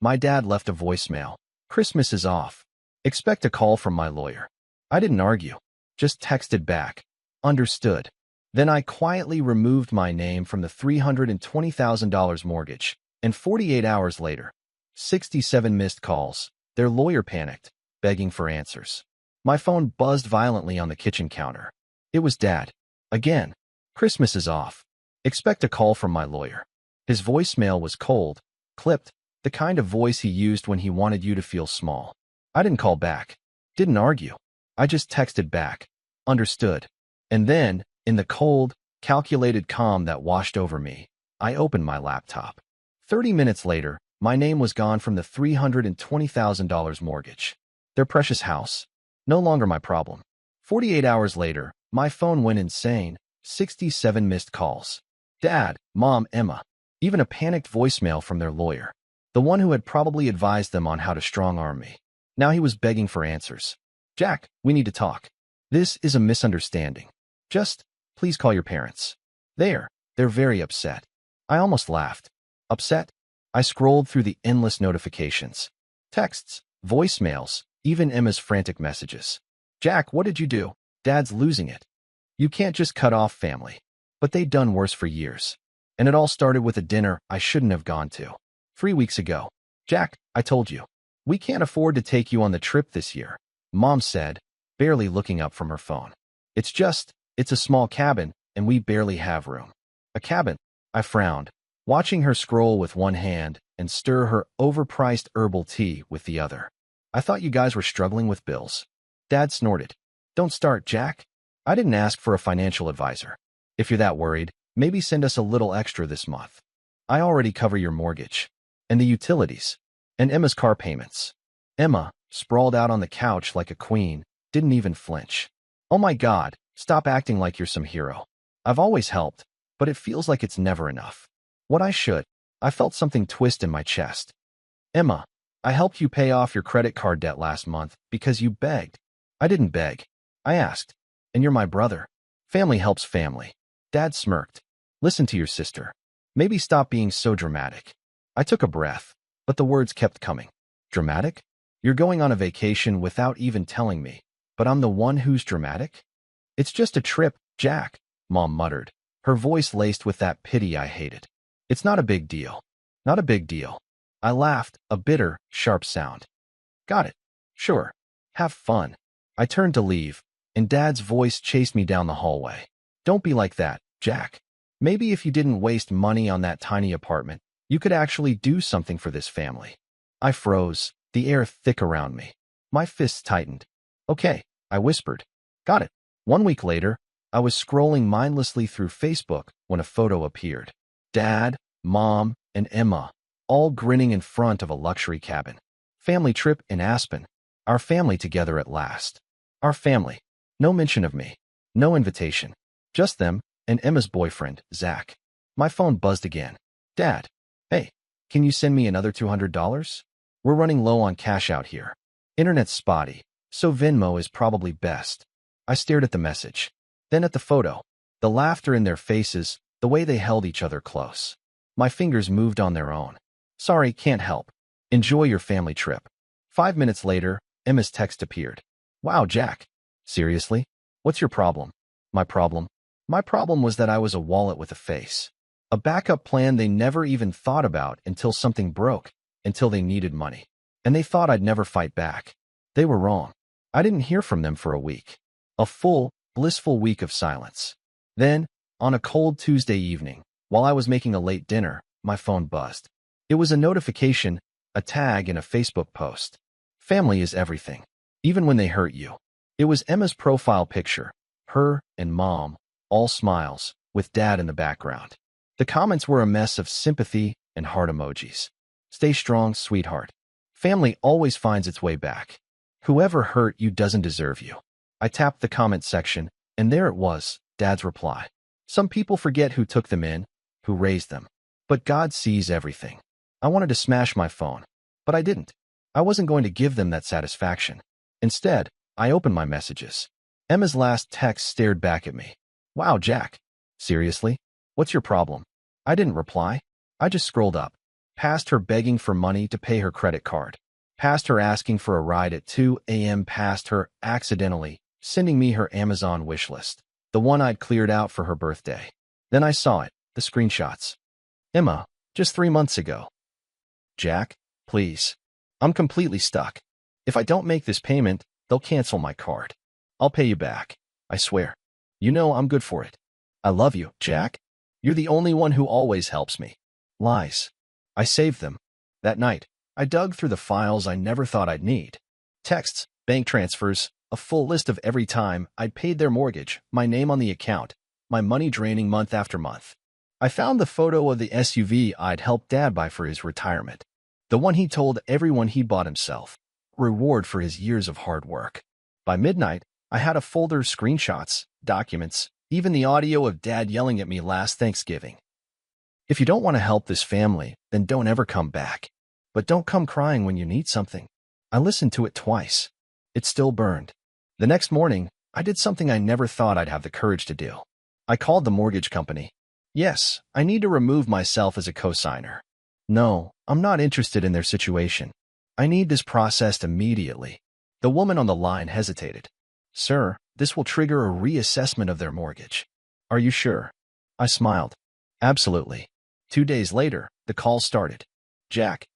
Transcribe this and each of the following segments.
My dad left a voicemail. Christmas is off. Expect a call from my lawyer. I didn't argue. Just texted back. Understood. Then I quietly removed my name from the $320,000 mortgage. And 48 hours later, 67 missed calls. Their lawyer panicked, begging for answers. My phone buzzed violently on the kitchen counter. It was Dad. Again. Christmas is off. Expect a call from my lawyer. His voicemail was cold, clipped, the kind of voice he used when he wanted you to feel small. I didn't call back. Didn't argue. I just texted back. Understood. And then, in the cold, calculated calm that washed over me, I opened my laptop. 30 minutes later, my name was gone from the $320,000 mortgage. Their precious house. No longer my problem. 48 hours later, my phone went insane. 67 missed calls. Dad, Mom, Emma. Even a panicked voicemail from their lawyer. The one who had probably advised them on how to strong-arm me. Now he was begging for answers. Jack, we need to talk. This is a misunderstanding. Just, please call your parents. They're very upset. I almost laughed. Upset? I scrolled through the endless notifications. Texts, voicemails, even Emma's frantic messages. Jack, what did you do? Dad's losing it. You can't just cut off family. But they'd done worse for years. And it all started with a dinner I shouldn't have gone to. 3 weeks ago. Jack, I told you. We can't afford to take you on the trip this year, Mom said, barely looking up from her phone. It's a small cabin, and we barely have room. A cabin? I frowned, watching her scroll with one hand and stir her overpriced herbal tea with the other. I thought you guys were struggling with bills. Dad snorted. Don't start, Jack. I didn't ask for a financial advisor. If you're that worried, maybe send us a little extra this month. I already cover your mortgage. And the utilities. And Emma's car payments. Emma, sprawled out on the couch like a queen, didn't even flinch. Oh my God, stop acting like you're some hero. I've always helped, but it feels like it's never enough. I felt something twist in my chest. Emma, I helped you pay off your credit card debt last month because you begged. I didn't beg. I asked. And you're my brother. Family helps family. Dad smirked. Listen to your sister. Maybe stop being so dramatic. I took a breath, but the words kept coming. Dramatic? You're going on a vacation without even telling me, but I'm the one who's dramatic? It's just a trip, Jack, Mom muttered, her voice laced with that pity I hated. It's not a big deal. Not a big deal. I laughed, a bitter, sharp sound. Got it. Sure. Have fun. I turned to leave, and Dad's voice chased me down the hallway. Don't be like that, Jack. Maybe if you didn't waste money on that tiny apartment, you could actually do something for this family. I froze, the air thick around me. My fists tightened. Okay, I whispered. Got it. 1 week later, I was scrolling mindlessly through Facebook when a photo appeared. Dad, Mom, and Emma, all grinning in front of a luxury cabin. Family trip in Aspen. Our family together at last. Our family. No mention of me. No invitation. Just them and Emma's boyfriend, Zach. My phone buzzed again. Dad. Hey, can you send me another $200? We're running low on cash out here. Internet's spotty, so Venmo is probably best. I stared at the message, then at the photo. The laughter in their faces, the way they held each other close. My fingers moved on their own. Sorry, can't help. Enjoy your family trip. 5 minutes later, Emma's text appeared. Wow, Jack. Seriously? What's your problem? My problem? My problem was that I was a wallet with a face. A backup plan they never even thought about until something broke, until they needed money. And they thought I'd never fight back. They were wrong. I didn't hear from them for a week. A full, blissful week of silence. Then, on a cold Tuesday evening, while I was making a late dinner, my phone buzzed. It was a notification, a tag in a Facebook post. Family is everything, even when they hurt you. It was Emma's profile picture, her and Mom, all smiles, with Dad in the background. The comments were a mess of sympathy and heart emojis. Stay strong, sweetheart. Family always finds its way back. Whoever hurt you doesn't deserve you. I tapped the comment section, and there it was, Dad's reply. Some people forget who took them in, who raised them. But God sees everything. I wanted to smash my phone, but I didn't. I wasn't going to give them that satisfaction. Instead, I opened my messages. Emma's last text stared back at me. Wow, Jack. Seriously? What's your problem? I didn't reply. I just scrolled up. past her begging for money to pay her credit card, past her asking for a ride at 2 a.m., past her accidentally sending me her Amazon wish list, the one I'd cleared out for her birthday. Then I saw it, the screenshots. Emma, just 3 months ago. Jack, please. I'm completely stuck. If I don't make this payment, they'll cancel my card. I'll pay you back. I swear. You know I'm good for it. I love you, Jack. You're the only one who always helps me. Lies. I saved them. That night, I dug through the files I never thought I'd need. Texts, bank transfers, a full list of every time I'd paid their mortgage, my name on the account, my money draining month after month. I found the photo of the SUV I'd helped Dad buy for his retirement. The one he told everyone he bought himself. Reward for his years of hard work. By midnight, I had a folder of screenshots, documents, even the audio of Dad yelling at me last Thanksgiving. If you don't want to help this family, then don't ever come back. But don't come crying when you need something. I listened to it twice. It still burned. The next morning, I did something I never thought I'd have the courage to do. I called the mortgage company. Yes, I need to remove myself as a co-signer. No, I'm not interested in their situation. I need this processed immediately. The woman on the line hesitated. Sir, this will trigger a reassessment of their mortgage. Are you sure? I smiled. Absolutely. 2 days later, the call started. Jack,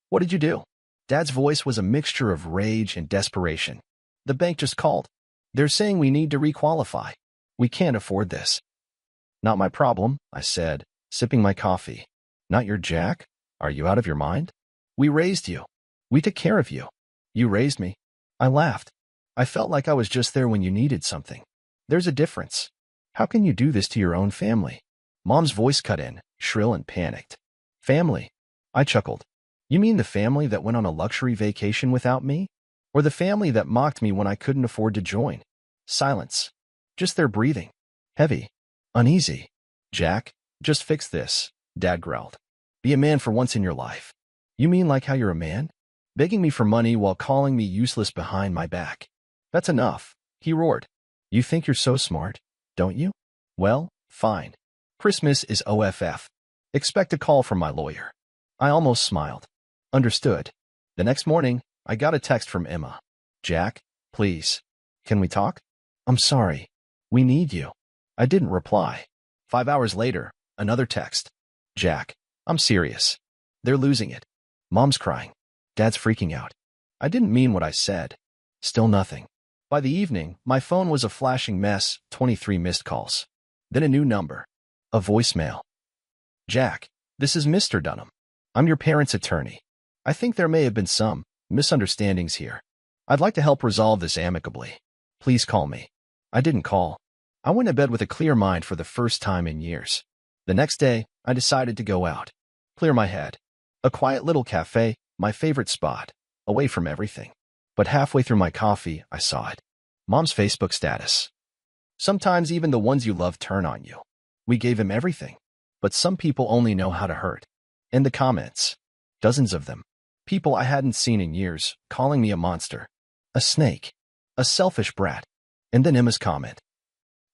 what did you do? Dad's voice was a mixture of rage and desperation. The bank just called. They're saying we need to requalify. We can't afford this. Not my problem, I said, sipping my coffee. Not your Jack? Are you out of your mind? We raised you. We took care of you. You raised me. I laughed. I felt like I was just there when you needed something. There's a difference. How can you do this to your own family? Mom's voice cut in, shrill and panicked. Family? I chuckled. You mean the family that went on a luxury vacation without me? Or the family that mocked me when I couldn't afford to join? Silence. Just their breathing. Heavy. Uneasy. Jack, just fix this, Dad growled. Be a man for once in your life. You mean like how you're a man? Begging me for money while calling me useless behind my back. That's enough, he roared. You think you're so smart, don't you? Well, fine. Christmas is OFF. Expect a call from my lawyer. I almost smiled. Understood. The next morning, I got a text from Emma. Jack, please. Can we talk? I'm sorry. We need you. I didn't reply. 5 hours later, another text. Jack, I'm serious. They're losing it. Mom's crying. Dad's freaking out. I didn't mean what I said. Still nothing. By the evening, my phone was a flashing mess, 23 missed calls. Then a new number. A voicemail. Jack, this is Mr. Dunham. I'm your parents' attorney. I think there may have been some misunderstandings here. I'd like to help resolve this amicably. Please call me. I didn't call. I went to bed with a clear mind for the first time in years. The next day, I decided to go out. Clear my head. A quiet little cafe, my favorite spot, away from everything. But halfway through my coffee, I saw it. Mom's Facebook status. Sometimes even the ones you love turn on you. We gave him everything. But some people only know how to hurt. In the comments, dozens of them. People I hadn't seen in years, calling me a monster. A snake. A selfish brat. And then Emma's comment.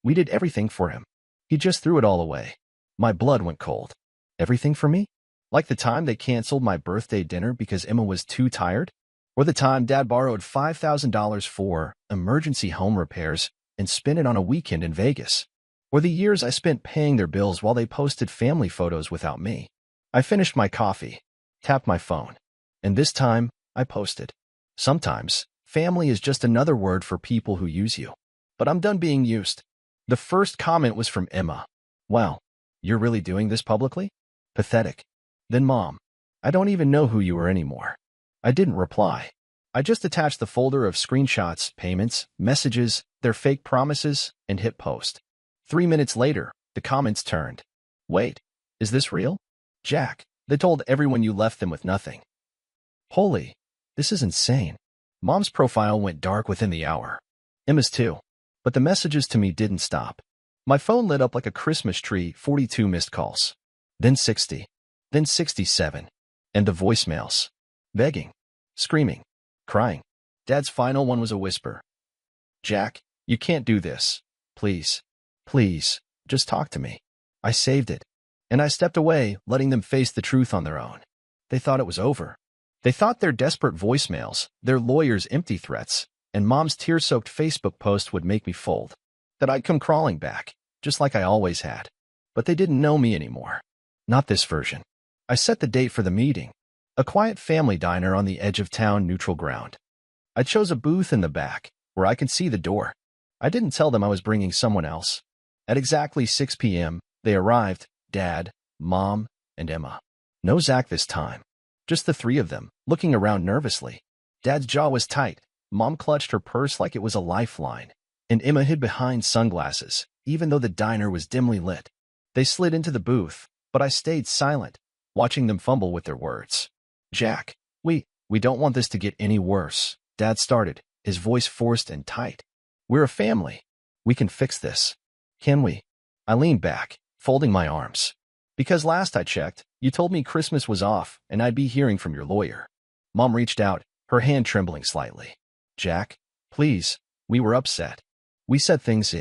We did everything for him. He just threw it all away. My blood went cold. Everything for me? Like the time they canceled my birthday dinner because Emma was too tired? Or the time Dad borrowed $5,000 for emergency home repairs and spent it on a weekend in Vegas? Or the years I spent paying their bills while they posted family photos without me? I finished my coffee, tapped my phone, and this time I posted. Sometimes, family is just another word for people who use you. But I'm done being used. The first comment was from Emma. Wow, you're really doing this publicly? Pathetic. Then Mom, I don't even know who you are anymore. I didn't reply. I just attached the folder of screenshots, payments, messages, their fake promises, and hit post. 3 minutes later, the comments turned. Wait, is this real? Jack, they told everyone you left them with nothing. Holy, this is insane. Mom's profile went dark within the hour. Emma's too. But the messages to me didn't stop. My phone lit up like a Christmas tree, 42 missed calls. Then 60. Then 67. And the voicemails. Begging. Screaming. Crying. Dad's final one was a whisper. Jack, you can't do this. Please. Please, just talk to me. I saved it. And I stepped away, letting them face the truth on their own. They thought it was over. They thought their desperate voicemails, their lawyers' empty threats, and Mom's tear-soaked Facebook post would make me fold. That I'd come crawling back, just like I always had. But they didn't know me anymore. Not this version. I set the date for the meeting. A quiet family diner on the edge of town, neutral ground. I chose a booth in the back, where I could see the door. I didn't tell them I was bringing someone else. At exactly 6 p.m., they arrived, Dad, Mom, and Emma. No Zach this time. Just the three of them, looking around nervously. Dad's jaw was tight. Mom clutched her purse like it was a lifeline. And Emma hid behind sunglasses, even though the diner was dimly lit. They slid into the booth, but I stayed silent, watching them fumble with their words. Jack, we don't want this to get any worse, Dad started, his voice forced and tight. We're a family. We can fix this. Can we? I leaned back, folding my arms. Because last I checked, you told me Christmas was off and I'd be hearing from your lawyer. Mom reached out, her hand trembling slightly. Jack, please, we were upset. We said things.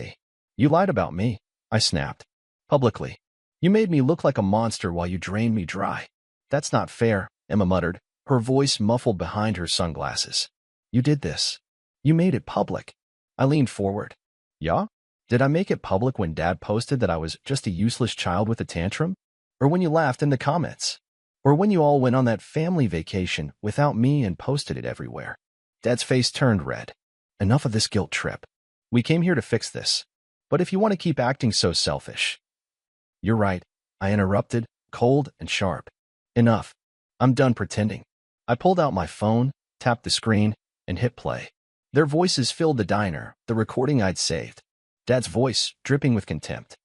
You lied about me, I snapped. Publicly. You made me look like a monster while you drained me dry. That's not fair, Emma muttered, her voice muffled behind her sunglasses. You did this. You made it public. I leaned forward. Yeah? Did I make it public when Dad posted that I was just a useless child with a tantrum? Or when you laughed in the comments? Or when you all went on that family vacation without me and posted it everywhere? Dad's face turned red. Enough of this guilt trip. We came here to fix this. But if you want to keep acting so selfish... You're right, I interrupted, cold and sharp. Enough. I'm done pretending. I pulled out my phone, tapped the screen, and hit play. Their voices filled the diner, the recording I'd saved. Dad's voice, dripping with contempt.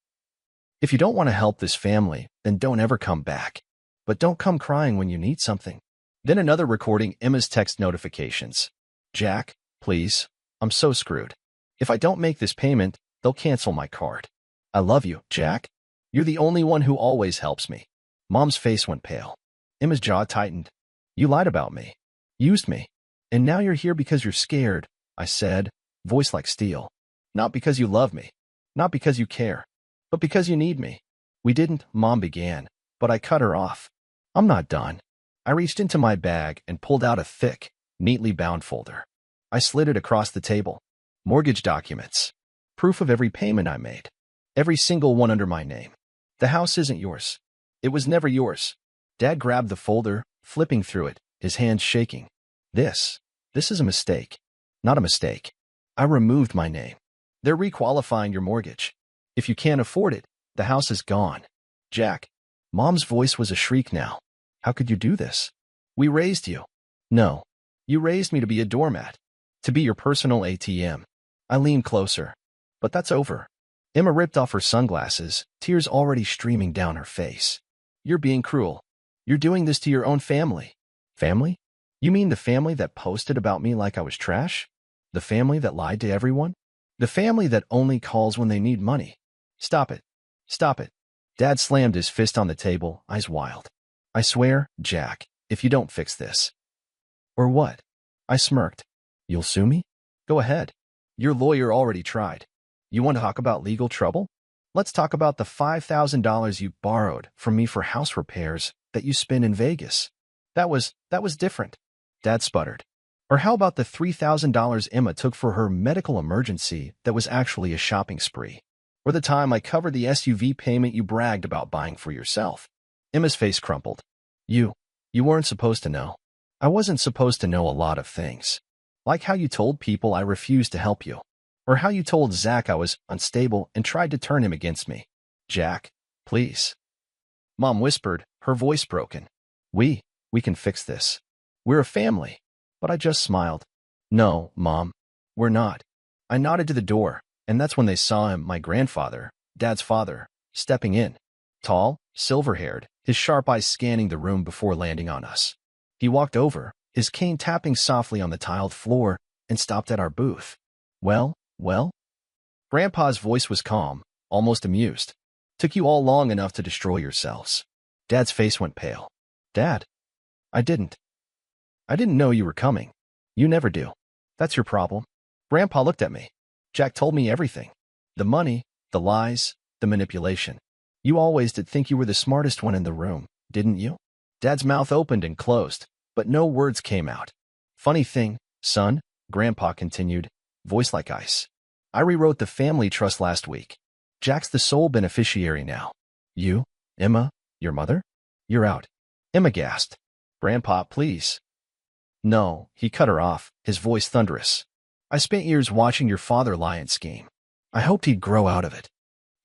If you don't want to help this family, then don't ever come back. But don't come crying when you need something. Then another recording, Emma's text notifications. Jack, please, I'm so screwed. If I don't make this payment, they'll cancel my card. I love you, Jack. You're the only one who always helps me. Mom's face went pale. Emma's jaw tightened. You lied about me. Used me. And now you're here because you're scared, I said, voice like steel. Not because you love me. Not because you care. But because you need me. We didn't, Mom began, but I cut her off. I'm not done. I reached into my bag and pulled out a thick, neatly bound folder. I slid it across the table. Mortgage documents. Proof of every payment I made. Every single one under my name. The house isn't yours. It was never yours. Dad grabbed the folder, flipping through it, his hands shaking. This is a mistake. Not a mistake. I removed my name. They're requalifying your mortgage. If you can't afford it, the house is gone. Jack. Mom's voice was a shriek now. How could you do this? We raised you. No. You raised me to be a doormat. To be your personal ATM. I leaned closer. But that's over. Emma ripped off her sunglasses, tears already streaming down her face. You're being cruel. You're doing this to your own family. Family? You mean the family that posted about me like I was trash? The family that lied to everyone? The family that only calls when they need money? Stop it. Stop it. Dad slammed his fist on the table, eyes wild. I swear, Jack, if you don't fix this. Or what? I smirked. You'll sue me? Go ahead. Your lawyer already tried. You want to talk about legal trouble? Let's talk about the $5,000 you borrowed from me for house repairs that you spent in Vegas. That was different. Dad sputtered. Or how about the $3,000 Emma took for her medical emergency that was actually a shopping spree? Or the time I covered the SUV payment you bragged about buying for yourself? Emma's face crumpled. You weren't supposed to know. I wasn't supposed to know a lot of things. Like how you told people I refused to help you. Or how you told Zach I was unstable and tried to turn him against me. Jack, please. Mom whispered, her voice broken. We can fix this. We're a family. But I just smiled. No, Mom, we're not. I nodded to the door, and that's when they saw him, my grandfather, Dad's father, stepping in. Tall, silver-haired, his sharp eyes scanning the room before landing on us. He walked over, his cane tapping softly on the tiled floor, and stopped at our booth. Well? Grandpa's voice was calm, almost amused. Took you all long enough to destroy yourselves. Dad's face went pale. Dad, I didn't know you were coming. You never do. That's your problem. Grandpa looked at me. Jack told me everything. The money, the lies, the manipulation. You always did think you were the smartest one in the room, didn't you? Dad's mouth opened and closed, but no words came out. Funny thing, son, Grandpa continued, voice like ice. I rewrote the family trust last week. Jack's the sole beneficiary now. You, Emma, your mother? You're out. Emma gasped. Grandpa, please. No, he cut her off, his voice thunderous. I spent years watching your father lie and scheme. I hoped he'd grow out of it.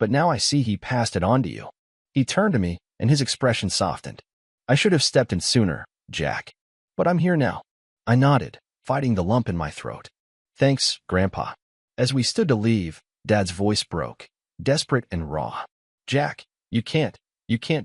But now I see he passed it on to you. He turned to me, and his expression softened. I should have stepped in sooner, Jack. But I'm here now. I nodded, fighting the lump in my throat. Thanks, Grandpa. As we stood to leave, Dad's voice broke, desperate and raw. Jack, you can't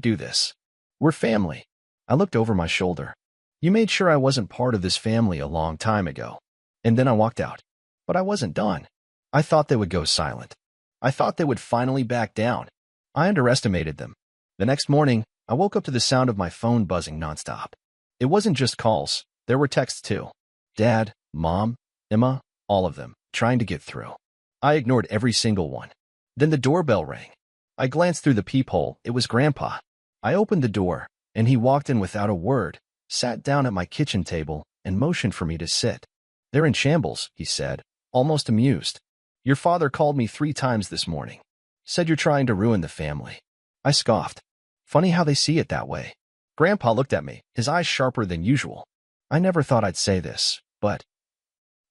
do this. We're family. I looked over my shoulder. You made sure I wasn't part of this family a long time ago. And then I walked out. But I wasn't done. I thought they would go silent. I thought they would finally back down. I underestimated them. The next morning, I woke up to the sound of my phone buzzing nonstop. It wasn't just calls. There were texts too. Dad, Mom, Emma, all of them, trying to get through. I ignored every single one. Then the doorbell rang. I glanced through the peephole. It was Grandpa. I opened the door, and he walked in without a word, sat down at my kitchen table, and motioned for me to sit. They're in shambles, he said, almost amused. Your father called me 3 times this morning. Said you're trying to ruin the family. I scoffed. Funny how they see it that way. Grandpa looked at me, his eyes sharper than usual. I never thought I'd say this, but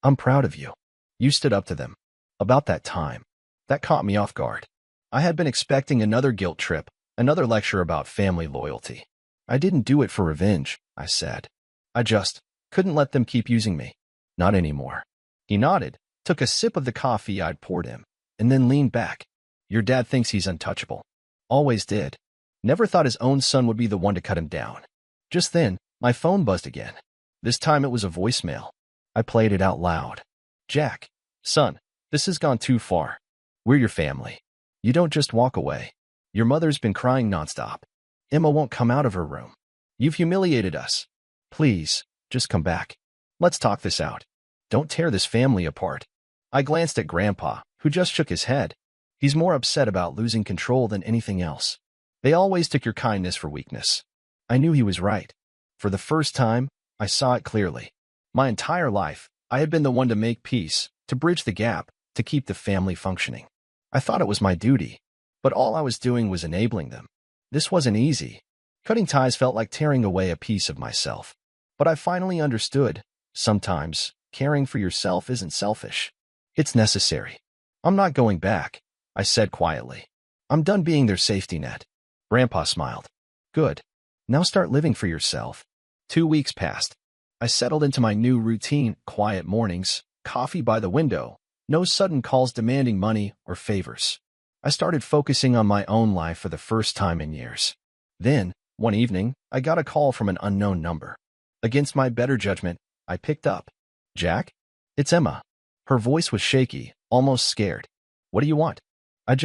I'm proud of you. You stood up to them. About that time. That caught me off guard. I had been expecting another guilt trip, another lecture about family loyalty. I didn't do it for revenge, I said. I just couldn't let them keep using me. Not anymore. He nodded, took a sip of the coffee I'd poured him, and then leaned back. Your dad thinks he's untouchable. Always did. Never thought his own son would be the one to cut him down. Just then, my phone buzzed again. This time it was a voicemail. I played it out loud. Jack, son, this has gone too far. We're your family. You don't just walk away. Your mother's been crying nonstop. Emma won't come out of her room. You've humiliated us. Please, just come back. Let's talk this out. Don't tear this family apart. I glanced at Grandpa, who just shook his head. He's more upset about losing control than anything else. They always took your kindness for weakness. I knew he was right. For the first time, I saw it clearly. My entire life, I had been the one to make peace, to bridge the gap, to keep the family functioning. I thought it was my duty, but all I was doing was enabling them. This wasn't easy. Cutting ties felt like tearing away a piece of myself. But I finally understood, sometimes, caring for yourself isn't selfish. It's necessary. I'm not going back, I said quietly. I'm done being their safety net. Grandpa smiled. Good. Now start living for yourself. 2 weeks passed. I settled into my new routine, quiet mornings, coffee by the window, no sudden calls demanding money or favors. I started focusing on my own life for the first time in years. Then, one evening, I got a call from an unknown number. Against my better judgment, I picked up. Jack? It's Emma. Her voice was shaky, almost scared. What do you want? I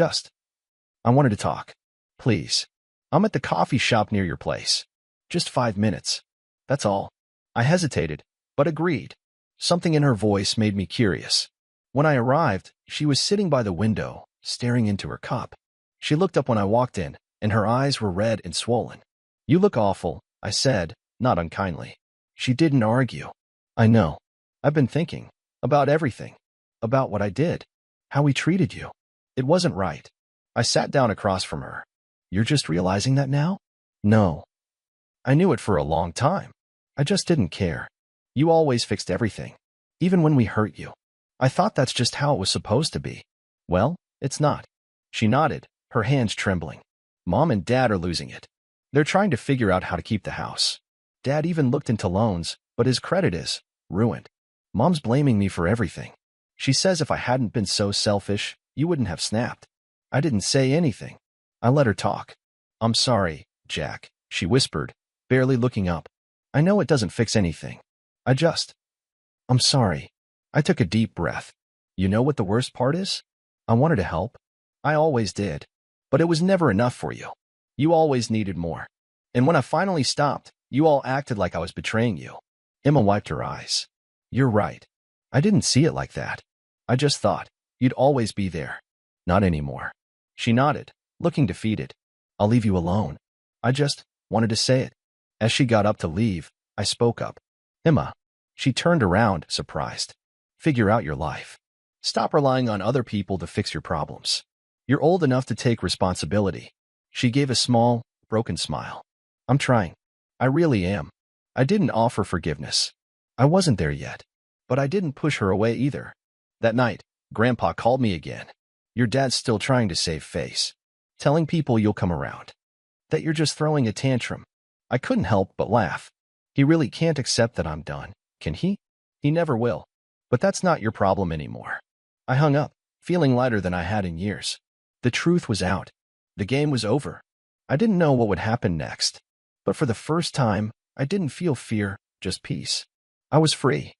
wanted to talk. Please. I'm at the coffee shop near your place. Just 5 minutes. That's all. I hesitated, but agreed. Something in her voice made me curious. When I arrived, she was sitting by the window, staring into her cup. She looked up when I walked in, and her eyes were red and swollen. You look awful, I said, not unkindly. She didn't argue. I know. I've been thinking. About everything. About what I did. How we treated you. It wasn't right. I sat down across from her. You're just realizing that now? No. I knew it for a long time. I just didn't care. You always fixed everything. Even when we hurt you. I thought that's just how it was supposed to be. Well, it's not. She nodded, her hands trembling. Mom and Dad are losing it. They're trying to figure out how to keep the house. Dad even looked into loans, but his credit is ruined. Mom's blaming me for everything. She says if I hadn't been so selfish, you wouldn't have snapped. I didn't say anything. I let her talk. I'm sorry, Jack, she whispered, barely looking up. I know it doesn't fix anything. I'm sorry. I took a deep breath. You know what the worst part is? I wanted to help. I always did. But it was never enough for you. You always needed more. And when I finally stopped, you all acted like I was betraying you. Emma wiped her eyes. You're right. I didn't see it like that. I just thought you'd always be there. Not anymore. She nodded, looking defeated. I'll leave you alone. I just wanted to say it. As she got up to leave, I spoke up. Emma. She turned around, surprised. Figure out your life. Stop relying on other people to fix your problems. You're old enough to take responsibility. She gave a small, broken smile. I'm trying. I really am. I didn't offer forgiveness. I wasn't there yet. But I didn't push her away either. That night, Grandpa called me again. Your dad's still trying to save face. Telling people you'll come around. That you're just throwing a tantrum. I couldn't help but laugh. He really can't accept that I'm done, can he? He never will. But that's not your problem anymore. I hung up, feeling lighter than I had in years. The truth was out. The game was over. I didn't know what would happen next. But for the first time, I didn't feel fear, just peace. I was free.